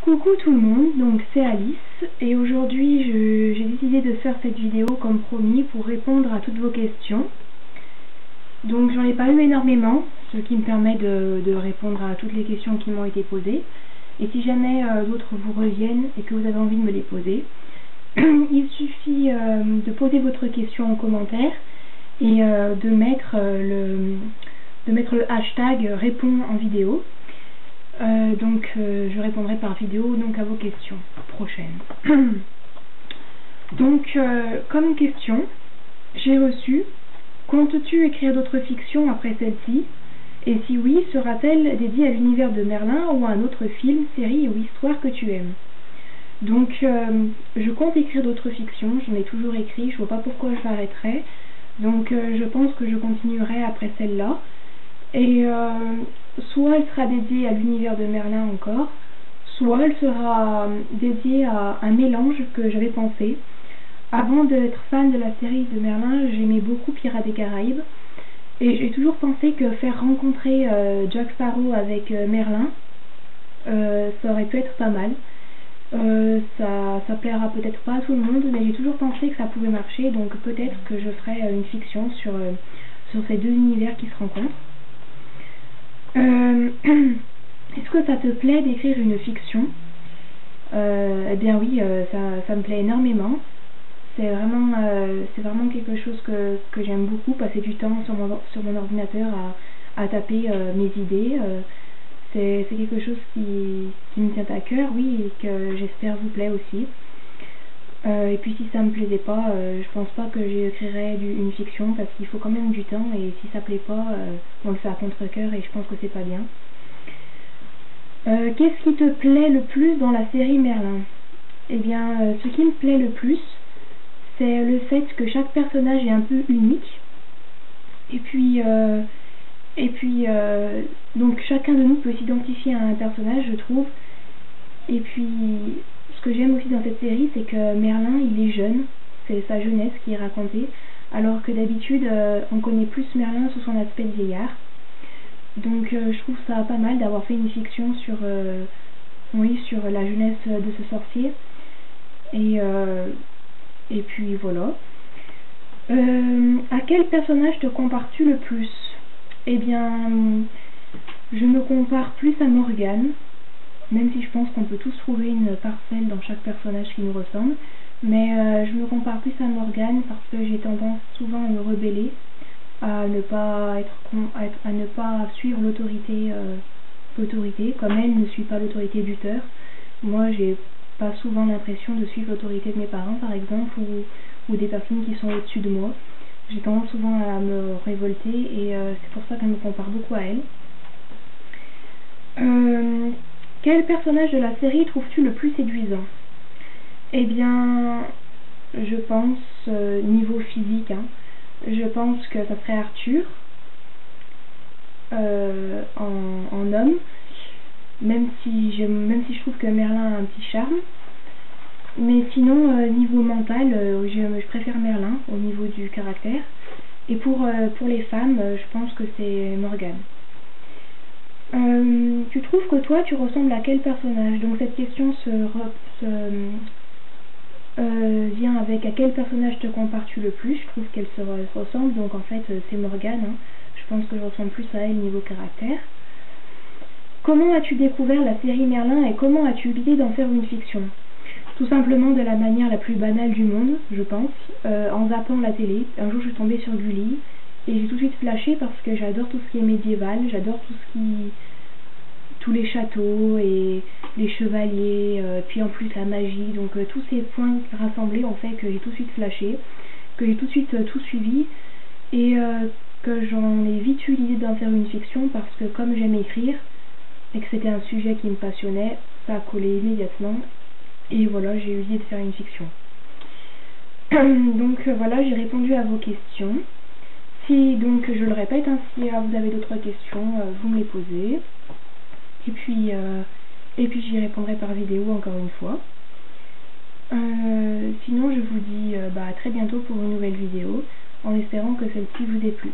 Coucou tout le monde, donc c'est Alice et aujourd'hui j'ai décidé de faire cette vidéo comme promis pour répondre à toutes vos questions. Donc j'en ai pas eu énormément, ce qui me permet de répondre à toutes les questions qui m'ont été posées. Et si jamais d'autres vous reviennent et que vous avez envie de me les poser, il suffit de poser votre question en commentaire et de mettre le hashtag réponds en vidéo. Je répondrai par vidéo donc à vos questions prochaines. Donc comme question, j'ai reçu: comptes-tu écrire d'autres fictions après celle-ci? Et si oui, sera-t-elle dédiée à l'univers de Merlin ou à un autre film, série ou histoire que tu aimes? Donc je compte écrire d'autres fictions, j'en ai toujours écrit, je vois pas pourquoi je m'arrêterais. Donc je pense que je continuerai après celle-là. Et soit elle sera dédiée à l'univers de Merlin encore, soit elle sera dédiée à un mélange que j'avais pensé. Avant d'être fan de la série de Merlin, j'aimais beaucoup Pirates des Caraïbes, et j'ai toujours pensé que faire rencontrer Jack Sparrow avec Merlin, ça aurait pu être pas mal. Ça plaira peut-être pas à tout le monde, mais j'ai toujours pensé que ça pouvait marcher, donc peut-être que je ferai une fiction sur ces deux univers qui se rencontrent. Est-ce que ça te plaît d'écrire une fiction? Eh bien oui, ça me plaît énormément. C'est vraiment quelque chose que j'aime beaucoup, passer du temps sur mon ordinateur à taper mes idées. C'est quelque chose qui me tient à cœur, oui, et que j'espère vous plaît aussi. Et puis si ça me plaisait pas, je pense pas que j'écrirais une fiction, parce qu'il faut quand même du temps, et si ça plaît pas, on le fait à contre-cœur et je pense que c'est pas bien. Qu'est-ce qui te plaît le plus dans la série Merlin? Eh bien, ce qui me plaît le plus, c'est le fait que chaque personnage est un peu unique. Et puis donc chacun de nous peut s'identifier à un personnage, je trouve. Et puis ce que j'aime aussi dans cette série, c'est que Merlin, il est jeune, c'est sa jeunesse qui est racontée, alors que d'habitude on connaît plus Merlin sous son aspect de vieillard. Donc je trouve ça pas mal d'avoir fait une fiction sur la jeunesse de ce sorcier. Et puis voilà. À quel personnage te compares-tu le plus? Eh bien, je me compare plus à Morgane, même si je pense qu'on peut tous trouver une parcelle dans chaque personnage qui nous ressemble. Mais je me compare plus à Morgane parce que j'ai tendance souvent à me rebeller, à ne pas suivre l'autorité, comme elle ne suit pas l'autorité d'Uther. Moi, j'ai pas souvent l'impression de suivre l'autorité de mes parents, par exemple, ou des personnes qui sont au-dessus de moi. J'ai tendance souvent à me révolter, et c'est pour ça que je me compare beaucoup à elle. Quel personnage de la série trouves-tu le plus séduisant? Eh bien, je pense, niveau physique, je pense que ça serait Arthur, en homme, même si je trouve que Merlin a un petit charme. Mais sinon, niveau mental, je préfère Merlin au niveau du caractère. Et pour les femmes, je pense que c'est Morgane. Tu trouves que toi, tu ressembles à quel personnage? Donc cette question vient avec: à quel personnage te compares-tu le plus? Je trouve qu'elle se ressemble, donc en fait c'est Morgane. Je pense que je ressemble plus à elle niveau caractère. Comment as-tu découvert la série Merlin et comment as-tu eu l'idée d'en faire une fiction? Tout simplement de la manière la plus banale du monde, je pense, en zappant la télé. Un jour je suis tombée sur Gulli et j'ai tout de suite flashé parce que j'adore tout ce qui est médiéval, j'adore tous les châteaux et les chevaliers, puis en plus la magie, donc tous ces points rassemblés ont fait que j'ai tout de suite flashé, que j'ai tout de suite tout suivi, et que j'en ai vite eu l'idée d'en faire une fiction parce que comme j'aime écrire et que c'était un sujet qui me passionnait, ça a collé immédiatement. Et voilà, j'ai eu l'idée de faire une fiction. Donc voilà, j'ai répondu à vos questions. Si donc, je le répète, si vous avez d'autres questions, vous me les posez. Et puis j'y répondrai par vidéo encore une fois. Sinon, je vous dis à très bientôt pour une nouvelle vidéo, en espérant que celle-ci vous ait plu.